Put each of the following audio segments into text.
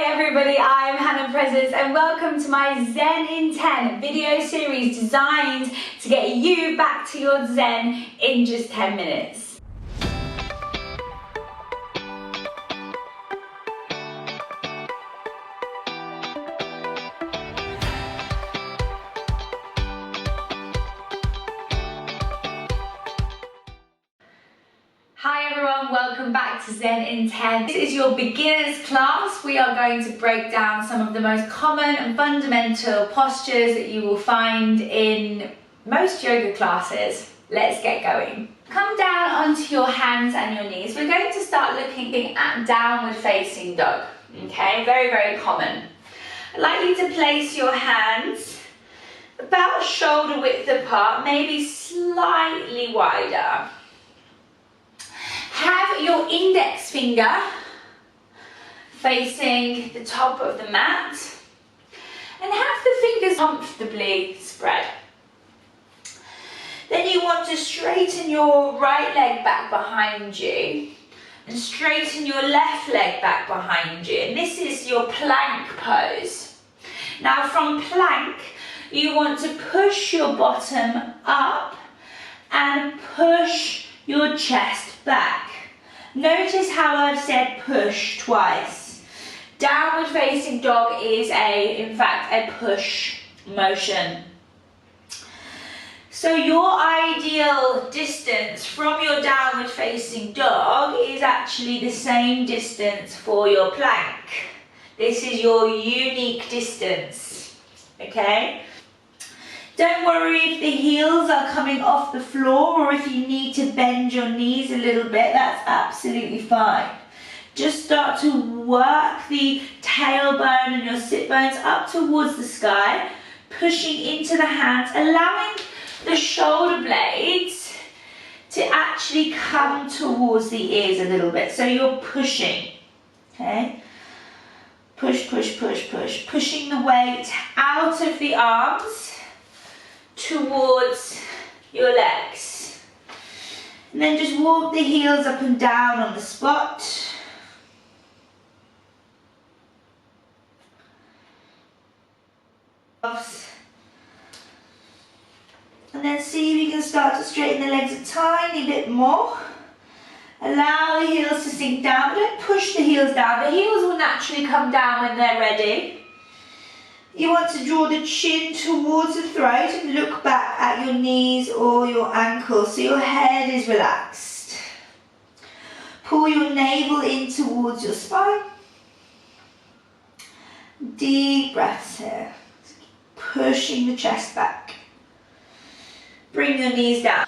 everybody, I'm HMR Prisons and welcome to my Zen in 10 video series designed to get you back to your Zen in just 10 minutes. Hi everyone, welcome back to Zen in 10. This is your beginners class. We are going to break down some of the most common and fundamental postures that you will find in most yoga classes. Let's get going. Come down onto your hands and your knees. We're going to start looking at downward facing dog. Okay, very, very common. I'd like you to place your hands about shoulder width apart, maybe slightly wider. Have your index finger facing the top of the mat and have the fingers comfortably spread. Then you want to straighten your right leg back behind you and straighten your left leg back behind you. And this is your plank pose. Now from plank, you want to push your bottom up and push your chest back. Notice how I've said push twice. Downward facing dog is in fact a push motion. So your ideal distance from your downward facing dog is actually the same distance for your plank. This is your unique distance, okay? Don't worry if the heels are coming off the floor or if you need to bend your knees a little bit, that's absolutely fine. Just start to work the tailbone and your sit bones up towards the sky, pushing into the hands, allowing the shoulder blades to actually come towards the ears a little bit. So you're pushing, okay? Push, push, push, push. Pushing the weight out of the arms towards your legs. And then just walk the heels up and down on the spot. And then see if you can start to straighten the legs a tiny bit more. Allow the heels to sink down, but don't push the heels down. The heels will naturally come down when they're ready. You want to draw the chin towards the throat and look back at your knees or your ankles so your head is relaxed. Pull your navel in towards your spine. Deep breaths here. Pushing the chest back. Bring your knees down.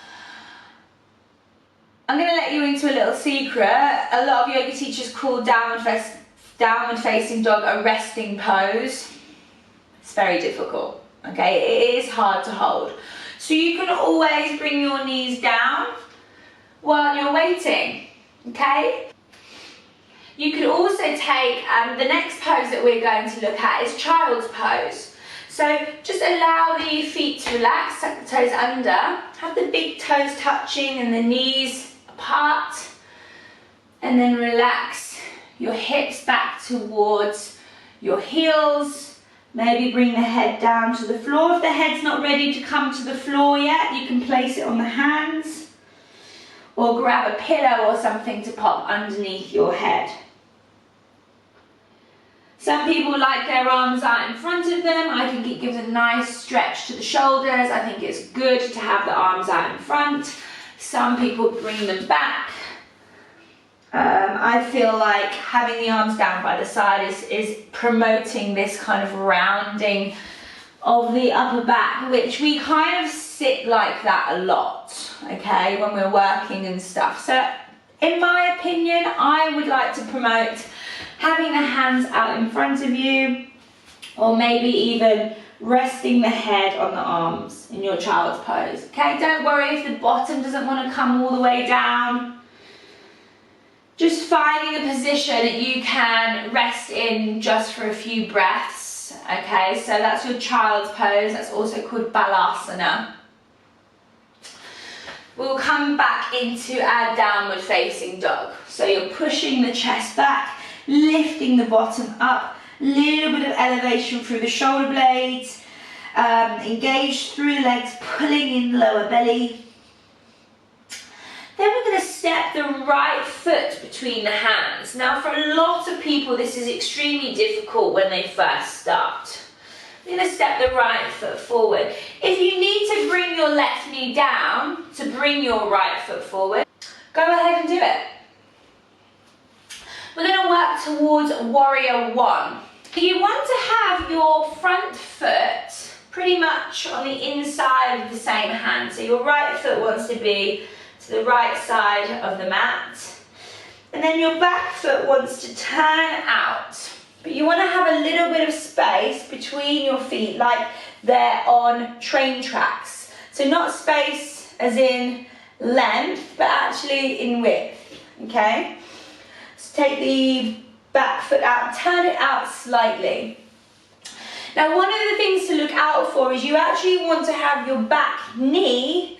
I'm going to let you into a little secret. A lot of yoga teachers call downward facing dog a resting pose. It's very difficult, okay? It is hard to hold. So you can always bring your knees down while you're waiting, okay? You could also take, the next pose that we're going to look at is child's pose. So just allow the feet to relax, tuck the toes under, have the big toes touching and the knees apart, and then relax your hips back towards your heels. Maybe bring the head down to the floor. If the head's not ready to come to the floor yet, you can place it on the hands or grab a pillow or something to pop underneath your head. Some people like their arms out in front of them. I think it gives a nice stretch to the shoulders. I think it's good to have the arms out in front. Some people bring them back. I feel like having the arms down by the side is promoting this kind of rounding of the upper back, which we kind of sit like that a lot, okay, when we're working and stuff. So in my opinion, I would like to promote having the hands out in front of you, or maybe even resting the head on the arms in your child's pose, okay? Don't worry if the bottom doesn't want to come all the way down. Just finding a position that you can rest in just for a few breaths, okay? So that's your child's pose, that's also called balasana. We'll come back into our downward facing dog. So you're pushing the chest back, lifting the bottom up, little bit of elevation through the shoulder blades, engage through the legs, pulling in the lower belly. Then we're going to step the right foot between the hands. Now for a lot of people this is extremely difficult when they first start. We're going to step the right foot forward. If you need to bring your left knee down to bring your right foot forward, go ahead and do it. We're going to work towards warrior one. You want to have your front foot pretty much on the inside of the same hand. So your right foot wants to be to the right side of the mat. And then your back foot wants to turn out. But you want to have a little bit of space between your feet, like they're on train tracks. So not space as in length, but actually in width, okay? So take the back foot out, turn it out slightly. Now one of the things to look out for is you actually want to have your back knee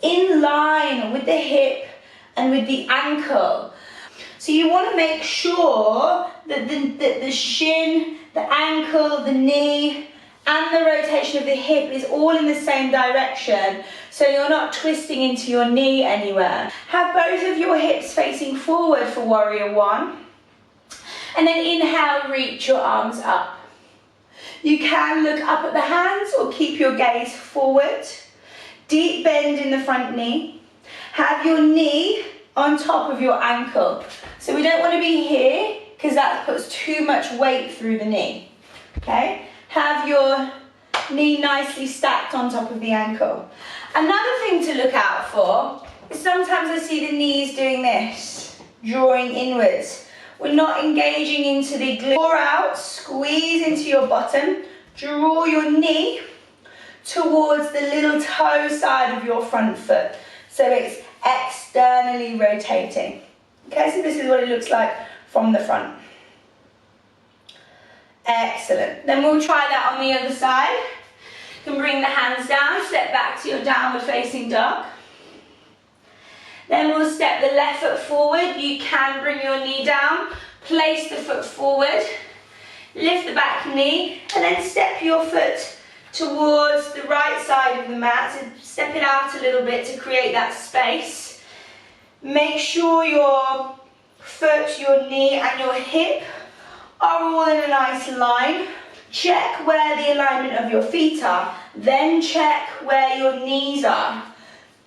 in line with the hip and with the ankle. So you want to make sure that the shin, the ankle, the knee and the rotation of the hip is all in the same direction, so you're not twisting into your knee anywhere. Have both of your hips facing forward for warrior one, and then inhale, reach your arms up. You can look up at the hands or keep your gaze forward. Deep bend in the front knee. Have your knee on top of your ankle. So we don't want to be here because that puts too much weight through the knee. Okay? Have your knee nicely stacked on top of the ankle. Another thing to look out for is sometimes I see the knees doing this, drawing inwards. We're not engaging into the glute. Draw out, squeeze into your bottom, draw your knee towards the little toe side of your front foot. So it's externally rotating. Okay, so this is what it looks like from the front. Excellent. Then we'll try that on the other side. You can bring the hands down, step back to your downward facing dog. Then we'll step the left foot forward. You can bring your knee down, place the foot forward, lift the back knee, and then step your foot towards the right side of the mat. So step it out a little bit to create that space. Make sure your foot, your knee, and your hip are all in a nice line. Check where the alignment of your feet are, then check where your knees are.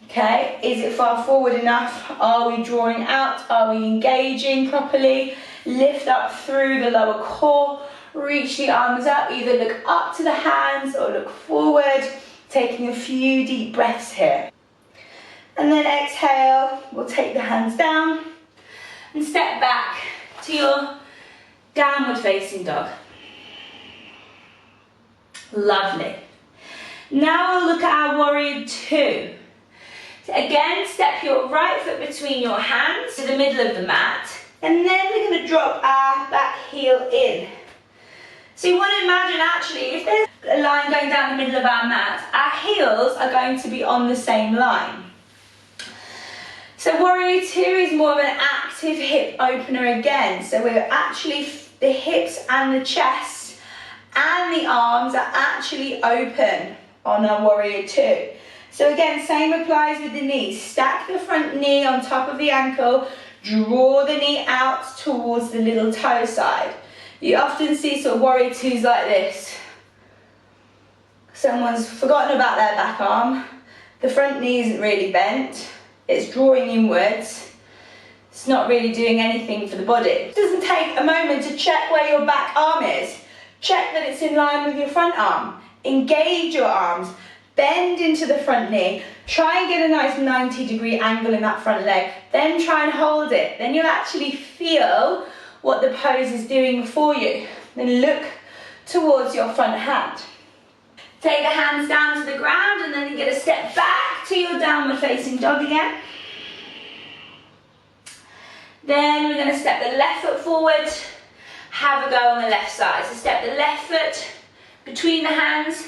Okay, is it far forward enough? Are we drawing out? Are we engaging properly? Lift up through the lower core, reach the arms up, either look up to the hands or look forward, taking a few deep breaths here. And then exhale, we'll take the hands down and step back to your downward facing dog. Lovely. Now we'll look at our warrior two. So again, step your right foot between your hands to the middle of the mat, and then we're going to drop our back heel in. So you want to imagine actually, if there's a line going down the middle of our mat, our heels are going to be on the same line. So warrior two is more of an active hip opener again. So we're actually, the hips and the chest and the arms are actually open on our warrior two. So again, same applies with the knees. Stack the front knee on top of the ankle, draw the knee out towards the little toe side. You often see sort of warrior twos like this. Someone's forgotten about their back arm. The front knee isn't really bent. It's drawing inwards. It's not really doing anything for the body. It doesn't take a moment to check where your back arm is. Check that it's in line with your front arm. Engage your arms. Bend into the front knee. Try and get a nice 90-degree angle in that front leg. Then try and hold it. Then you'll actually feel what the pose is doing for you. Then look towards your front hand. Take the hands down to the ground and then you get a step back to your downward facing dog again. Then we're going to step the left foot forward, have a go on the left side. So step the left foot between the hands,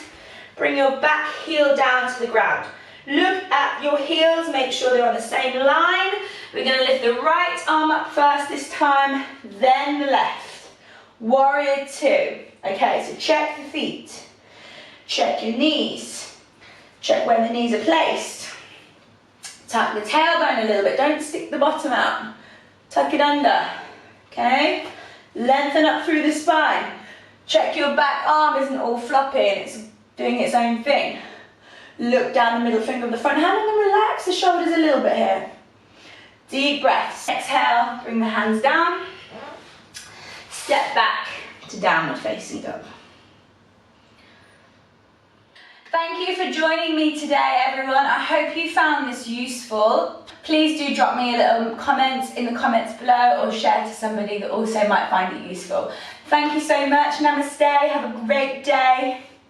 bring your back heel down to the ground. Look at your heels, make sure they're on the same line. We're going to lift the right arm up first this time, then the left. Warrior two. Okay, so check the feet. Check your knees. Check where the knees are placed. Tuck the tailbone a little bit. Don't stick the bottom out. Tuck it under. Okay? Lengthen up through the spine. Check your back arm isn't all floppy and it's doing its own thing. Look down the middle finger of the front hand and then relax the shoulders a little bit here. Deep breaths. Exhale, bring the hands down. Step back to downward facing dog. Thank you for joining me today, everyone. I hope you found this useful. Please do drop me a little comment in the comments below or share to somebody that also might find it useful. Thank you so much. Namaste. Have a great day.